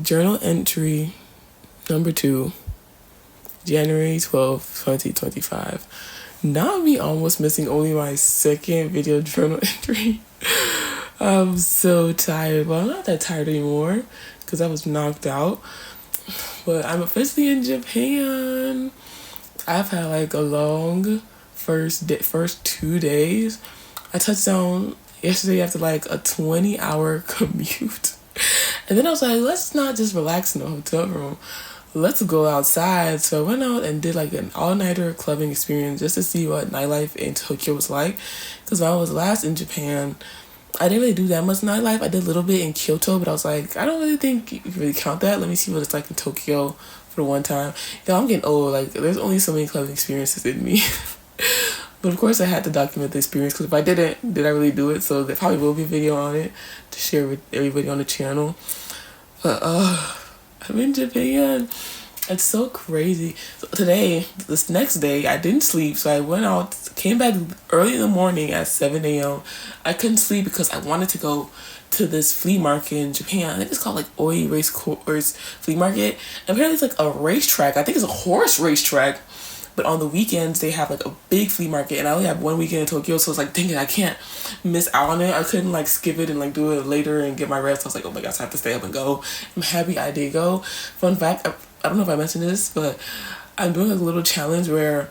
Journal entry number 2, January 12th, 2025. Not me almost missing only my second video journal entry. I'm so tired. Well, I'm not that tired anymore because I was knocked out. But I'm officially in Japan. I've had like a long first 2 days. I touched down yesterday after like a 20-hour commute. And then I was like, let's not just relax in the hotel room. Let's go outside. So I went out and did like an all-nighter clubbing experience just to see what nightlife in Tokyo was like. Because when I was last in Japan, I didn't really do that much nightlife. I did a little bit in Kyoto, but I was like, I don't really think you can really count that. Let me see what it's like in Tokyo for the one time. I'm getting old. Like, there's only so many clubbing experiences in me. But of course I had to document the experience because if I didn't, did I really do it? So there probably will be a video on it to share with everybody on the channel. But I'm in Japan. It's so crazy. So today, this next day, I didn't sleep. So I went out, came back early in the morning at 7 a.m. I couldn't sleep because I wanted to go to this flea market in Japan. I think it's called like Oi Race Course Flea Market. And apparently it's like a racetrack. I think it's a horse racetrack. But on the weekends, they have like a big flea market. And I only have one weekend in Tokyo. So it's like, dang it, I can't miss out on it. I couldn't like skip it and like do it later and get my rest. I was like, oh my gosh, I have to stay up and go. I'm happy I did go. Fun fact, I don't know if I mentioned this, but I'm doing like a little challenge where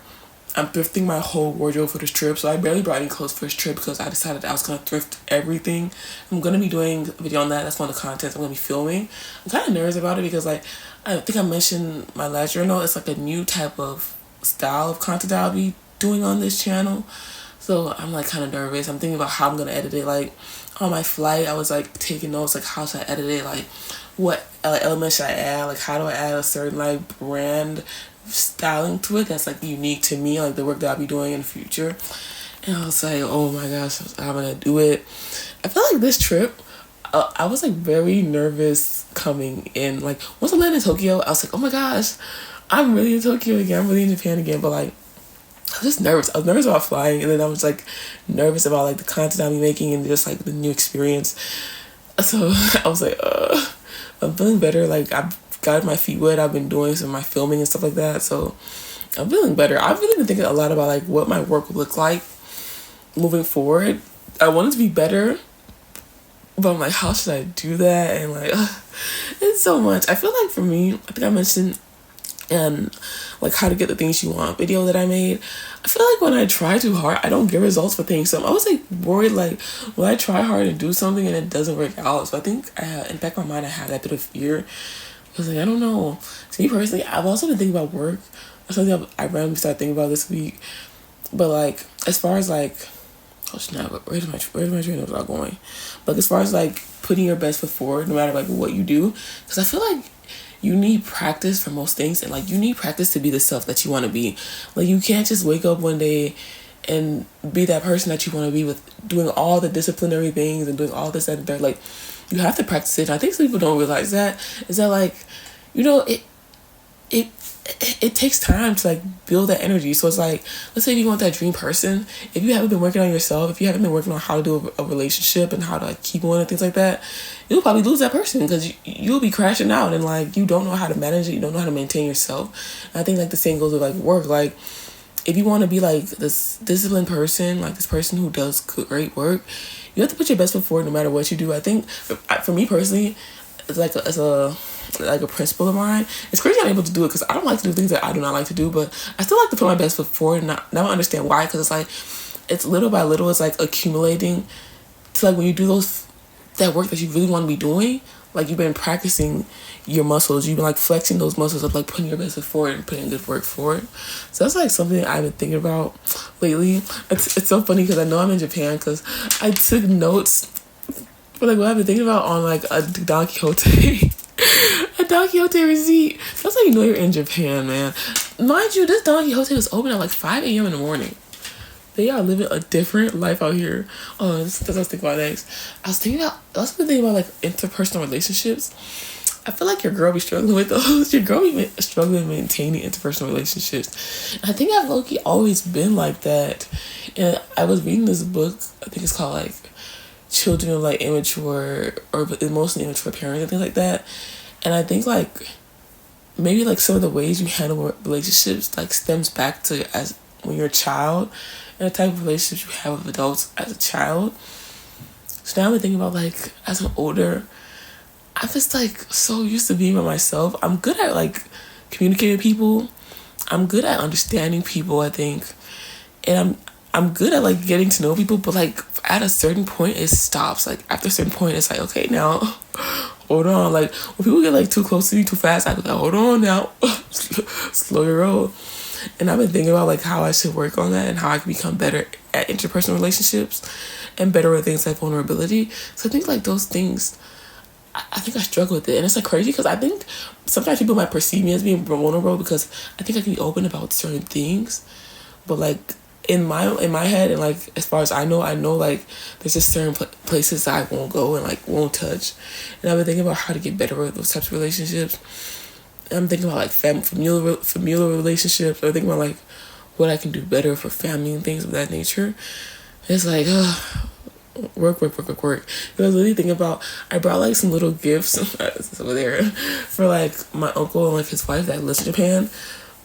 I'm thrifting my whole wardrobe for this trip. So I barely brought any clothes for this trip because I decided I was going to thrift everything. I'm going to be doing a video on that. That's one of the contents I'm going to be filming. I'm kind of nervous about it because like, I think I mentioned my last journal. It's like a new type of style of content that I'll be doing on this channel. So I'm like kind of nervous. I'm thinking about how I'm going to edit it. Like on my flight, I was like taking notes, like how should I edit it? Like what elements should I add? Like how do I add a certain like brand styling to it that's like unique to me, like the work that I'll be doing in the future. And I was like, oh my gosh, I'm gonna do it. I feel like this trip, I was like very nervous coming in. Like once I landed in Tokyo, I was like, oh my gosh, I'm really in Tokyo again, I'm really in Japan again. But like I was just nervous. I was nervous about flying, and then I was like nervous about like the content I'll be making and just like the new experience. So I was like, I'm feeling better. Like I've got my feet wet. I've been doing some of my filming and stuff like that. So I'm feeling better. I've really been thinking a lot about like what my work will look like moving forward. I want it to be better, but I'm like, how should I do that? And like, it's so much. I feel like for me, I think I mentioned like how to get the things you want video that I made. I feel like when I try too hard, I don't get results for things. So I'm always like worried, like will I try hard and do something and it doesn't work out? So I think in the back of my mind, I have that bit of fear. I was like, I don't know. To me personally, I've also been thinking about work. That's something I randomly started thinking about this week. But like, as far as like, oh snap, where's my train of thought going? But as far as like putting your best foot forward, no matter like what you do, because I feel like you need practice for most things, and like you need practice to be the self that you want to be. Like you can't just wake up one day and be that person that you want to be with doing all the disciplinary things and doing all this and that. Like you have to practice it. And I think some people don't realize that. Is that like, you know, it takes time to like build that energy. So it's like, let's say if you want that dream person, if you haven't been working on yourself, if you haven't been working on how to do a relationship and how to like keep on and things like that, you'll probably lose that person because you'll be crashing out and like you don't know how to manage it, you don't know how to maintain yourself. And I think like the same goes with like work. Like if you want to be like this disciplined person, like this person who does great work, you have to put your best foot forward no matter what you do. I think for me personally, it's like a principle of mine. It's crazy I'm able to do it because I don't like to do things that I do not like to do, but I still like to put my best foot forward. And now I understand why, because it's like, it's little by little, it's like accumulating to like when you do that work that you really want to be doing, like you've been practicing your muscles, you've been like flexing those muscles of like putting your best foot forward and putting good work forward. So that's like something I've been thinking about lately. It's so funny because I know I'm in Japan because I took notes for like what I've been thinking about on like a Don Quixote. A Don Quixote receipt. That's how you know you're in Japan, man. Mind you, this Don Quixote was open at like 5 a.m. in the morning. They are living a different life out here. Oh, that's what I was thinking about next. I was thinking about like interpersonal relationships. I feel like your girl be struggling with those. Your girl be struggling maintaining interpersonal relationships. And I think I've low-key always been like that. And I was reading this book, I think it's called like Children of like Immature or Emotionally Immature Parents and things like that. And I think like maybe like some of the ways you handle relationships like stems back to as when you're a child and the type of relationships you have with adults as a child. So now I'm thinking about like as I'm older, I'm just like so used to being by myself. I'm good at like communicating with people. I'm good at understanding people, I think. And I'm good at like getting to know people, but like at a certain point it stops. Like after a certain point it's like, okay, now hold on. Like when people get like too close to me too fast, I go like, hold on now. Slow your roll. And I've been thinking about like how I should work on that and how I can become better at interpersonal relationships and better with things like vulnerability. So I think like those things, I think I struggle with it. And it's like crazy because I think sometimes people might perceive me as being vulnerable because I think I can be open about certain things. But like in my head and like as far as I know like there's just certain places that I won't go and like won't touch. And I've been thinking about how to get better with those types of relationships. And I'm thinking about like familial relationships, or thinking about like what I can do better for family and things of that nature. It's like work. Because I was really thinking about, I brought like some little gifts over there for like my uncle and like his wife that lives in Japan.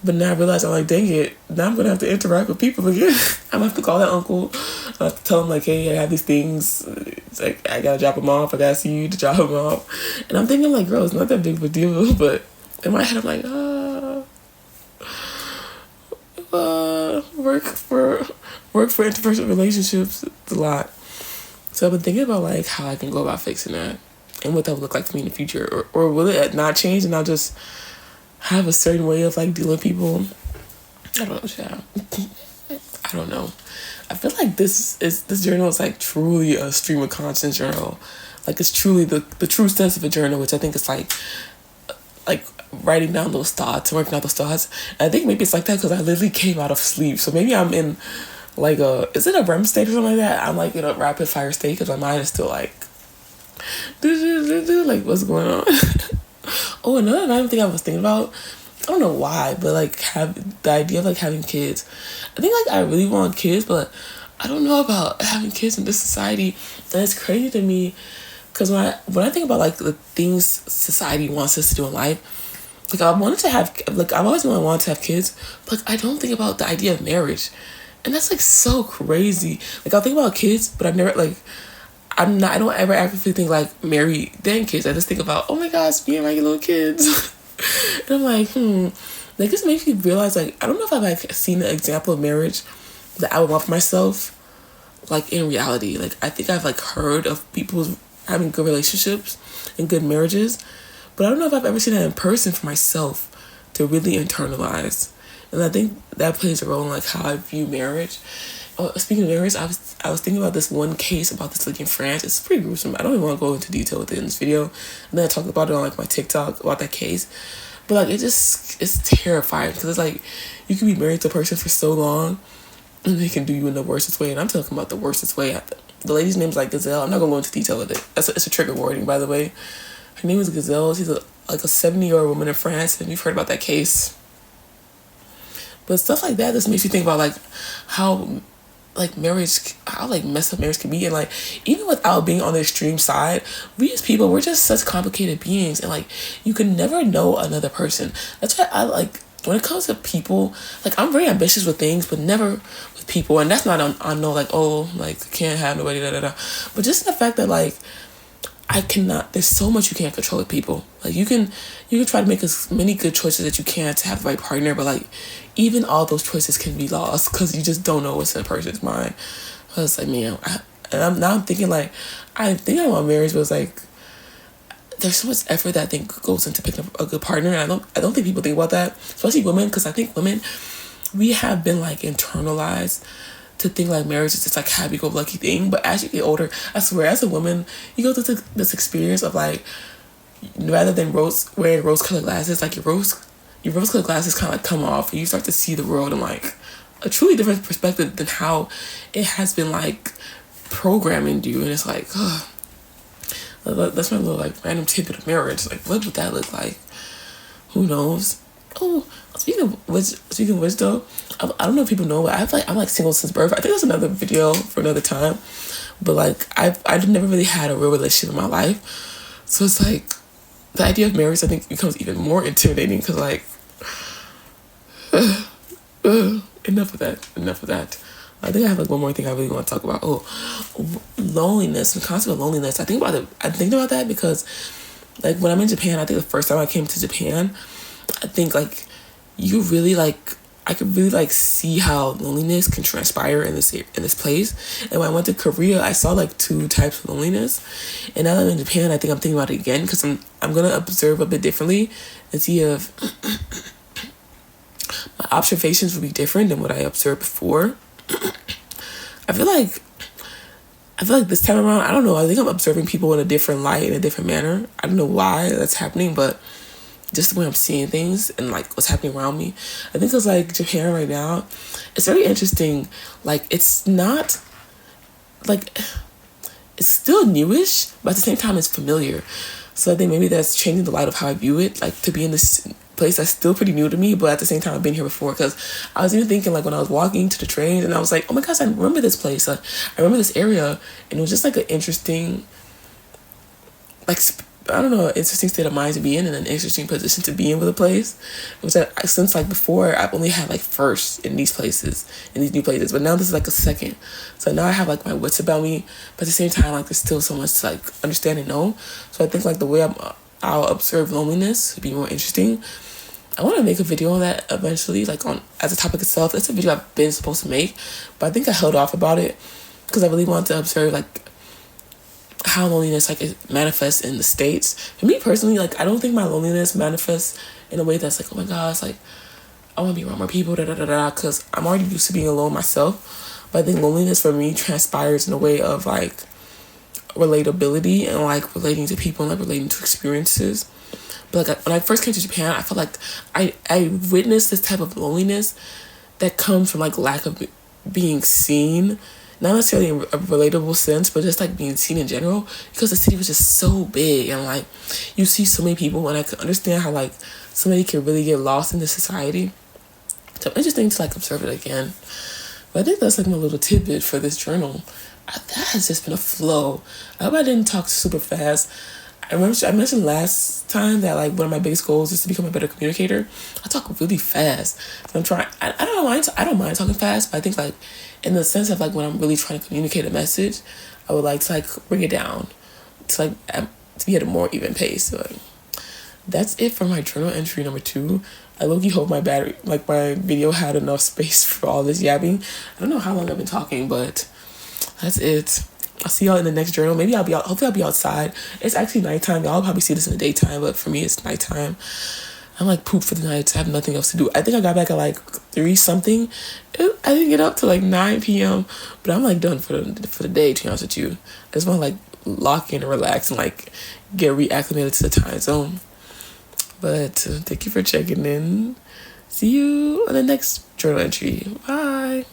But now I realized I'm like, dang it, now I'm gonna have to interact with people again. I'm gonna have to call that uncle. I have to tell him like, hey, I have these things. It's like I gotta drop him off. I gotta see you to drop him off. And I'm thinking like, girl, it's not that big of a deal. But in my head, I'm like, work for interpersonal relationships. It's a lot. So I've been thinking about like how I can go about fixing that and what that would look like for me in the future, or will it not change and I'll just have a certain way of like dealing with people. I don't know, child. I don't know. I feel like this journal is like truly a stream of conscience journal. Like it's truly the true sense of a journal, which I think is like writing down those thoughts and working out those thoughts. And I think maybe it's like that because I literally came out of sleep. So maybe I'm in like is it a REM state or something like that? I'm like in a rapid fire state because my mind is still like like what's going on. Oh, another thing I was thinking about, I don't know why, but like have the idea of like having kids. I think like I really want kids, but I don't know about having kids in this society. And it's crazy to me because when I think about like the things society wants us to do in life, like I've always wanted to have kids, but like, I don't think about the idea of marriage. And that's like so crazy. Like I'll think about kids, but I've never like I don't ever actively think like marry then kids. I just think about, oh my gosh, me and my little kids. And I'm like, like this makes me realize like I don't know if I've like seen an example of marriage that I would want for myself, like in reality. Like I think I've like heard of people having good relationships and good marriages, but I don't know if I've ever seen that in person for myself to really internalize. And I think that plays a role in like how I view marriage. Oh, speaking of marriage, I was thinking about this one case about this lady in France. It's pretty gruesome. I don't even want to go into detail with it in this video. And then I talked about it on like my TikTok about that case. But like it's terrifying because it's like you can be married to a person for so long and they can do you in the worstest way. And I'm talking about the worstest way. The lady's name's like Gazelle. I'm not gonna go into detail with it. It's a trigger warning, by the way. Her name is Gazelle. She's like a 70-year-old woman in France, and you've heard about that case. But stuff like that just makes you think about like how like marriage, how like messed up marriage can be. And like even without being on the extreme side, we as people, we're just such complicated beings, and like you can never know another person. That's why I like when it comes to people, like I'm very ambitious with things, but never with people. And that's not on no like, oh, like can't have nobody, but just the fact that like I cannot, there's so much you can't control with people. Like you can try to make as many good choices that you can to have the right partner, but like even all those choices can be lost because you just don't know what's in a person's mind. I was like, man, I'm thinking like, I think I want marriage, but it's like there's so much effort that I think goes into picking up a good partner. And I don't think people think about that, especially women, because I think women, we have been like internalized to think like marriage is just like happy-go-lucky thing. But as you get older, I swear, as a woman, you go through this experience of like, rather than wearing rose-colored glasses, like your rose-colored glasses kind of like come off, and you start to see the world in like a truly different perspective than how it has been like programming you. And it's like, that's my little like random tidbit of marriage. Like, what would that look like? Who knows? Oh, speaking of which though, I don't know if people know, but I'm like single since birth. I think that's another video for another time. But like I've never really had a real relationship in my life, so it's like the idea of marriage, I think, becomes even more intimidating because, like, enough of that. I think I have like one more thing I really want to talk about. Loneliness, the concept of loneliness. I think about that because, like, when I'm in Japan, I think the first time I came to Japan, I think, like, you really, like, I could really, like, see how loneliness can transpire in this place. And when I went to Korea, I saw, like, 2 types of loneliness. And now that I'm in Japan, I think I'm thinking about it again because I'm gonna observe a bit differently and see if my observations would be different than what I observed before. I feel like this time around, I don't know, I think I'm observing people in a different light, in a different manner. I don't know why that's happening, but just the way I'm seeing things and, like, what's happening around me. I think it's, like, Japan right now, it's very interesting. Like, it's not, like, it's still newish, but at the same time, it's familiar. So I think maybe that's changing the light of how I view it, like, to be in this place that's still pretty new to me, but at the same time, I've been here before. Because I was even thinking, like, when I was walking to the trains, and I was like, oh my gosh, I remember this place. I remember this area. And it was just, like, an interesting, like, I don't know, interesting state of mind to be in and an interesting position to be in with a place. Which since, like, before, I've only had, like, first in these places, in these new places. But now this is, like, a second. So now I have, like, my wits about me. But at the same time, like, there's still so much to, like, understand and know. So I think, like, the way I'll observe loneliness would be more interesting. I want to make a video on that eventually, like, on as a topic itself. It's a video I've been supposed to make, but I think I held off about it because I really wanted to observe, like, how loneliness, like, it manifests in the States. For me personally, like, I don't think my loneliness manifests in a way that's like, oh my gosh, like, I want to be around more people, because I'm already used to being alone myself. But I think loneliness for me transpires in a way of, like, relatability and, like, relating to people and, like, relating to experiences. But, like, when I first came to Japan, I felt like I witnessed this type of loneliness that comes from, like, lack of being seen. Not necessarily in a relatable sense, but just, like, being seen in general. Because the city was just so big. And, like, you see so many people. And I could understand how, like, somebody can really get lost in the society. So interesting to, like, observe it again. But I think that's, like, my little tidbit for this journal. That has just been a flow. I hope I didn't talk super fast. I mentioned last time that, like, one of my biggest goals is to become a better communicator. I talk really fast. So I'm trying. I don't mind talking fast, but I think, like, in the sense of, like, when I'm really trying to communicate a message, I would like to, like, bring it down to, like, to be at a more even pace. So, like, that's it for my journal entry number 2. I low-key hope my video had enough space for all this yapping. I don't know how long I've been talking, but that's it. I'll see y'all in the next journal. Maybe hopefully I'll be outside. It's actually nighttime. Y'all probably see this in the daytime, but for me, it's nighttime. I'm, like, pooped for the night. I have nothing else to do. I think I got back at, like, 3-something. I didn't get up to, like, 9 p.m., but I'm, like, done for the day, to be honest with you. I just want to, like, lock in and relax and, like, get reacclimated to the time zone. But thank you for checking in. See you on the next journal entry. Bye.